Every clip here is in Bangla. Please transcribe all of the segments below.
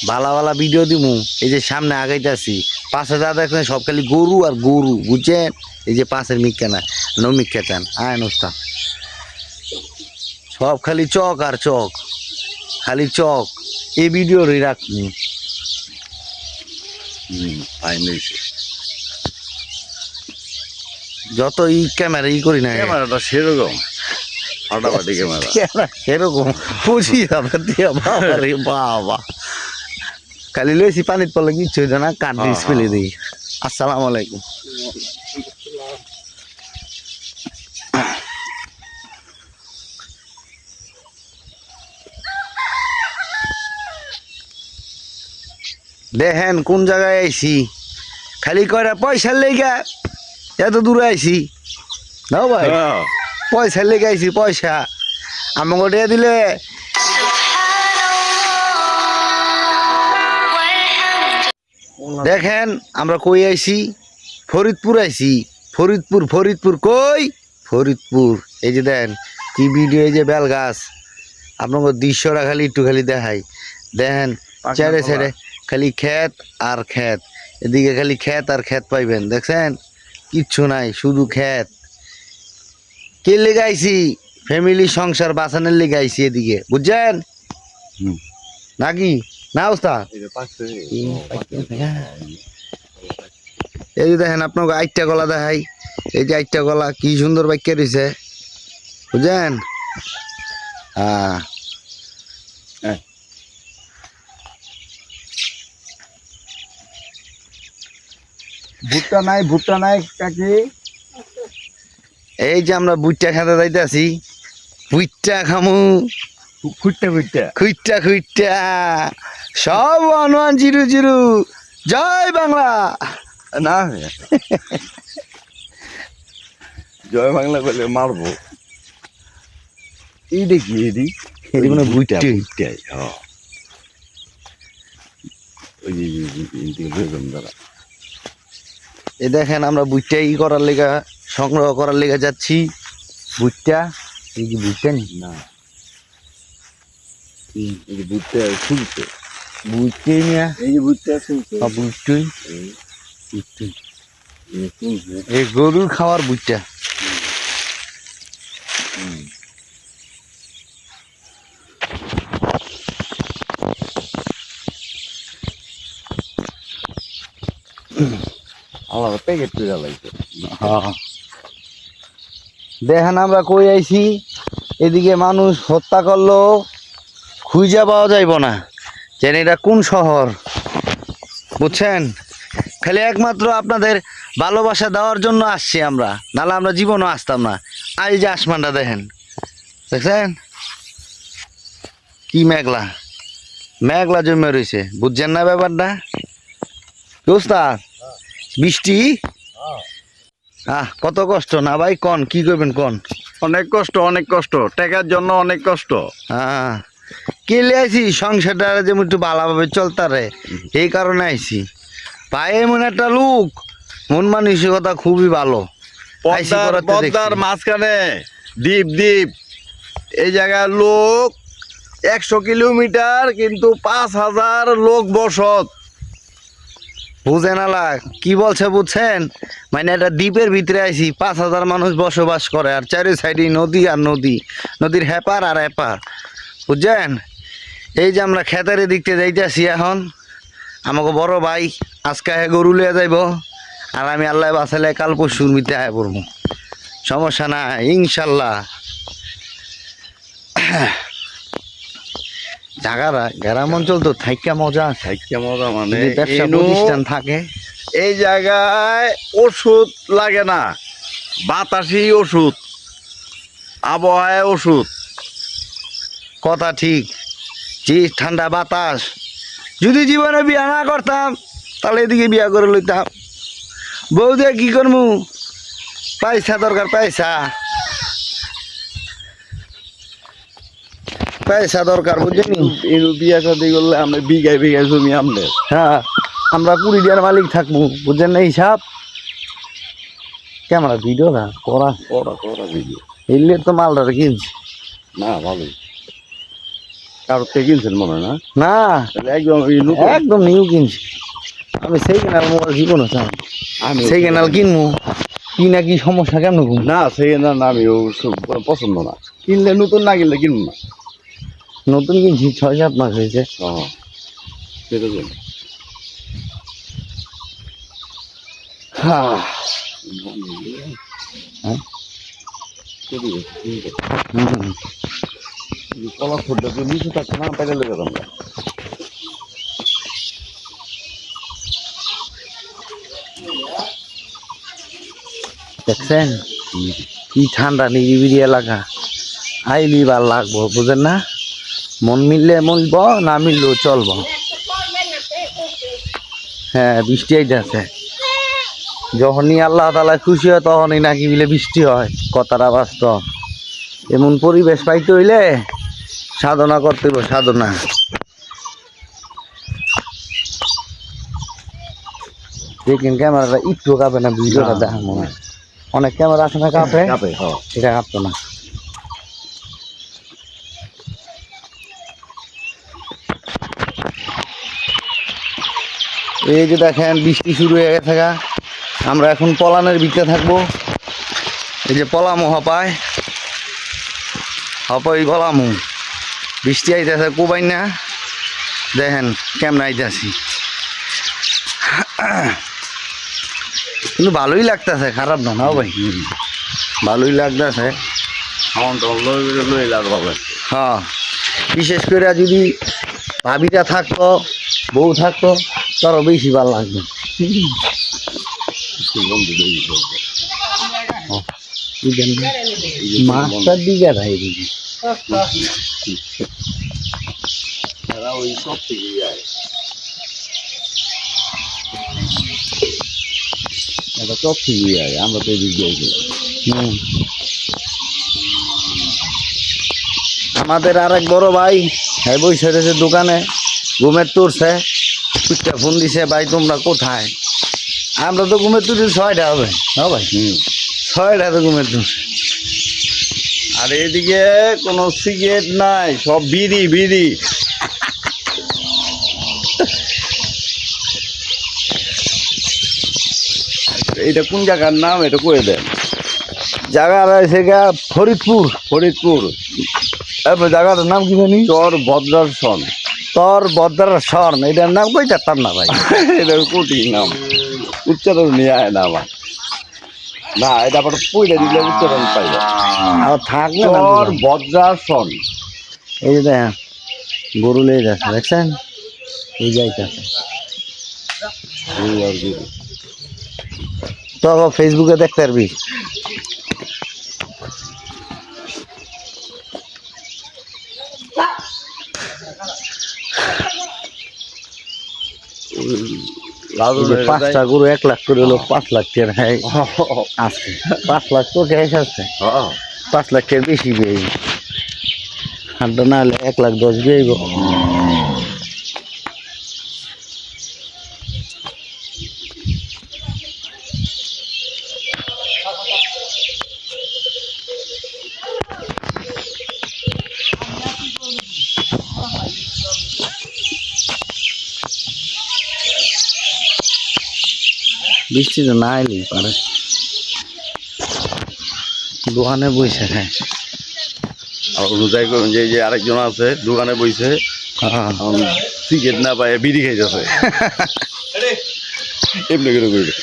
ভালো ভালো ভিডিও দিমু। এই যে সামনে আগাইতেছি, পাশে যা দেখছেন সব খালি গরু আর গরু, বুঝছেন? এই যে পাশের মিক্কা না নমিক্কা চান আয় নস্তা, সব খালি চক আর চক, খালি চক। এই ভিডিওরই রাখবো। যত ই ক্যামেরা ই করি না, ক্যামেরাটা সেরকম ফাটাফাটি ক্যামেরা সেরকম 25,000 দিয়ে। বাবা রে বাবা, খালি লইছি পানির পড়লে কিচ্ছু হইতো না, কাঠ ডিস ফেলে দিই। আসসালামু আলাইকুম। দেখেন কোন জায়গায় আইছি, খালি কয়টা পয়সার লেগা এত দূরে আইছি। নাও ভাই, পয়সার লেগে আইছি, পয়সা আমাকে দিয়ে দিলে। দেখেন আমরা কই আইছি, ফরিদপুর আইছি। ফরিদপুর, ফরিদপুর কই? ফরিদপুর। এই যে দেন কি ভিডিও, এই যে বেল গাছ, আপনাকে দৃশ্যটা খালি একটু খালি দেখাই। দেখেন চারে ছেড়ে খালি ক্ষেত আর ক্ষেত, এদিকে খালি ক্ষেত আর ক্ষেত পাইবেন। দেখছেন কিচ্ছু নাই, শুধু ক্ষেত। কে লেগাইছি? ফ্যামিলি সংসার বাঁচানোর লেগাইছি এদিকে, বুঝছেন নাকি? না ওস্তাদ, এই যে দেখেন আপনাকে আইটটা গলা দেখাই। এই যে আইটটা গলা কি সুন্দর বাক্য রয়েছে, বুঝছেন? হ্যাঁ, ভুট্টা নাই, ভুট্টা নাই কাকি। এই যে আমরা বুটটা খেতে যাইতেছি, বুটটা খামু, খুঁটটা খুঁটটা খুইটটা খুইটটা সব 1100। জয় বাংলা। না জয় বাংলা বলে মারবো। এই দেখি এদিক এটি মানে বুটটা। ভুট্টাই ওই দাদা। এ দেখেন আমরা বুটটা ই করার লেগা, সংগ্রহ করার লেগা যাচ্ছি। বুটটা, এই যে বুটটা না, এই যে ভুট্টা শুনছে, বুটটাই নিয়ে, এই যে ভুট্টা শুনছে, বুটটাই এই গরুর খাওয়ার বুটটা। আলাদা প্যাকেট করে লাগছে। দেখেন আমরা কই আইছি, এদিকে মানুষ হত্যা করলো, খুঁজে পাওয়া যাইব না যেন এটা কোন শহর, বুঝছেন? খালি একমাত্র আপনাদের ভালোবাসা দেওয়ার জন্য আসছি আমরা, নাহলে আমরা জীবনও আসতাম না। আর এই যে আসমানটা দেখেন, দেখছেন কি মেঘলা, মেঘলা জমে রয়েছে, বুঝছেন না ব্যাপারটা? দোস্তার বৃষ্টি, কত কষ্ট না ভাই, কন কি করবেন কন? অনেক কষ্ট, অনেক কষ্ট, টাকার জন্য অনেক কষ্ট। কেলে আইছি সংসারটা যেমন একটু ভালোভাবে চলতারে, এই কারণে আইছি। ভাই এমন একটা লোক, মন মানসিকতা খুবই ভালো। পদ্মার মাঝখানে দ্বীপ, দ্বীপ এই জায়গার লোক 100 কিলোমিটার, কিন্তু 5,000 লোক বসত। বুঝেন আলা কি বলছে, বুঝছেন? মানে একটা দ্বীপের ভিতরে আইছি, 5,000 মানুষ বসবাস করে, আর চারি সাইডে নদী আর নদী, নদীর হেপার আর হেপার, বুঝছেন? এই যে আমরা খেতের দিকতে যাইতেছি এখন, আমাকে বড় ভাই আজকে গরু লিয়ে যাইব, আর আমি আল্লাহ বাঁচালে কাল পরশুর মিতে আয় পড়বো, সমস্যা না ইনশাল্লাহ। জায়গারা গ্রাম অঞ্চল তো থাইকা মজা, থাইকা মজা মানে ব্যবসা প্রতিষ্ঠান থাকে। এই জায়গায় ওষুধ লাগে না, বাতাসি ওষুধ, আবহাওয়ায় ওষুধ। কথা ঠিক, যে ঠান্ডা বাতাস। যদি জীবনে বিয়া না করতাম তাহলে এদিকে বিয়া করে লইতাম। বউ দিয়ে কি করমু, পয়সা দরকার, পয়সা পয়সা দরকার, বুঝলি? বিয়া শাদি করলে আমরা বিঘায় বিঘায় জমি আমাদের। হ্যাঁ, আমরা 20 টাকার মালিক থাকবো, বুঝছেন না হিসাব? ক্যামেরা ভিডিও না করা করা ভিডিও এলে তো মালটা কিনছি না, ভালোই কারোর থেকে কিনছেন মনে হয় না? না তাহলে একদম নতুন। একদম নিউ কিনছি আমি। সেই কেনাল মোবাইল জীবনে চাই আমি সেই কেনাল কিনবো কি না কি সমস্যা কেন ঘুম না সেই না না আমি পছন্দ না। কিনলে নতুন না কিনলে কিনবো না। নতুন কিনছি 6-7 মাস হয়েছে। সেটা জন্য হ্যাঁ কলা খোরটা তো নিচে থাকছে না, পেরে লেগে আমরা দেখছেন কি ঠান্ডা নিরিবিলি এলাকা আইলি ভাল লাগবো বুঝেন না। মন মিললে মলব না মিললেও চলবো। হ্যাঁ বৃষ্টি আইতেছে যখনই আল্লাহ তাআলা খুশি হয় তখনই নাকি বিলে বৃষ্টি হয় কথাটা বাস্তব। এমন পরিবেশ পাইতে হইলে সাধনা করতে হবে সাধনা। দেখেন ক্যামেরাটা একটু কাঁপে না ভিডিওটা দেখা মনে হয়। অনেক ক্যামেরা আছে না কাঁপে এটা কাঁপতো না। এই যে দেখেন বৃষ্টি শুরু হয়ে গেছে গা। আমরা এখন পলানের ভিতরে থাকবো। এই যে পলামু হপায় হপাই পলামু বৃষ্টি আইতেছে কোবাই না দেখেন কেমন আইতেছি। কিন্তু ভালোই লাগতেছে খারাপ না না ভাই ভালোই লাগতেছে। হ্যাঁ বিশেষ করে যদি ভাবিটা থাকতো বউ থাকতো তারও বেশি ভালো লাগবে। মাছটার দিকে ভাই ওই সব থেকে যায়। এটা সব থেকে যায়, আমরা তো এদিক দিয়ে আমাদের আর এক বড় ভাই হ্যাঁ বসে রয়েছে দোকানে ঘুমের তুরছে কুচটা ফোন দিছে ভাই তোমরা কোথায়। আমরা তো ঘুমের তুর 6টা হবে হ্যাঁ ভাই 6টা তো ঘুমের তুর। আর এদিকে কোনো সিগারেট নাই, সব বিড়ি বিড়ি। এটা কোন জায়গার নাম এটা কয়ে দেন। জায়গা রয়েছে গা ফরিদপুর। ফরিদপুর তারপর জায়গাটার নাম কি জানি চর ভদ্রাসন। তোর বদ্রার স্বর্ণ এটার নাম কই চারতাম না ভাই। এটা কঠিন নাম, উচ্চারণ নিয়ে আয় না আমার। না এটা আবার পয়লা দিলে উচ্চারণ পাইবে। আর থাকলে চর ভদ্রাসন। এই যে দেখেন গরু লেগে যাচ্ছে দেখছেন এই যাইতেছে। তো ফেসবুকে দেখতে পারবি। পাঁচটা গরু 1 লাখ করে হলো 5 লাখ টাকা হ্যাঁ আছে 5 লাখ তো ক্যাশ আছে 5 লাখ টাকার বেশি বেই আর না হলে 1,10,000 বেইব। বৃষ্টি তো না এলেই পারে দোকানে বসে খায়। আর রোজাই করুন যে যে আরেকজন আছে দোকানে বইছে সিগারেট না পায় বিড়ি খাইতেছে এমনি করে করে।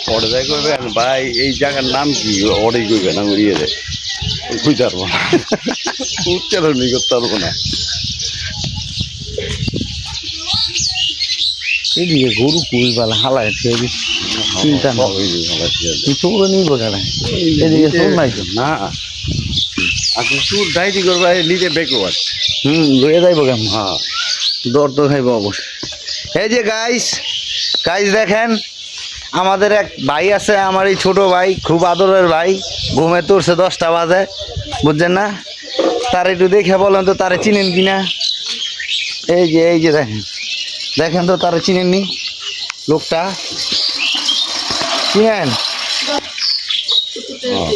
পরে যাই করবেন ভাই এই জায়গার নাম কি অর্ডার করবেন আমি ইয়ে দেয় বুঝতে পারবো না, উচ্চারণই করতে পারবো না। এদিকে গরু কুই বালা হালায় চিন্তা না চোরে নিব কেন এদিকে চোর নাই তো না আচ্ছা সুর ডাইরি করবা নিজে ব্যাকওয়ার্ড। লইয়া যাইব কেমন হ্যাঁ দর তো খাইব অবশ্য। এই যে গাইস গাইস দেখেন আমাদের এক ভাই আছে আমার এই ছোট ভাই খুব আদরের ভাই ঘুমে তুলছে 10টা বাজে বুঝছেন না। তার একটু দেখে বলেন তো তারে চিনেন কিনা। এই যে দেখেন দেখেন তো তারে চিনেননি লোকটা চিনেন? হ্যাঁ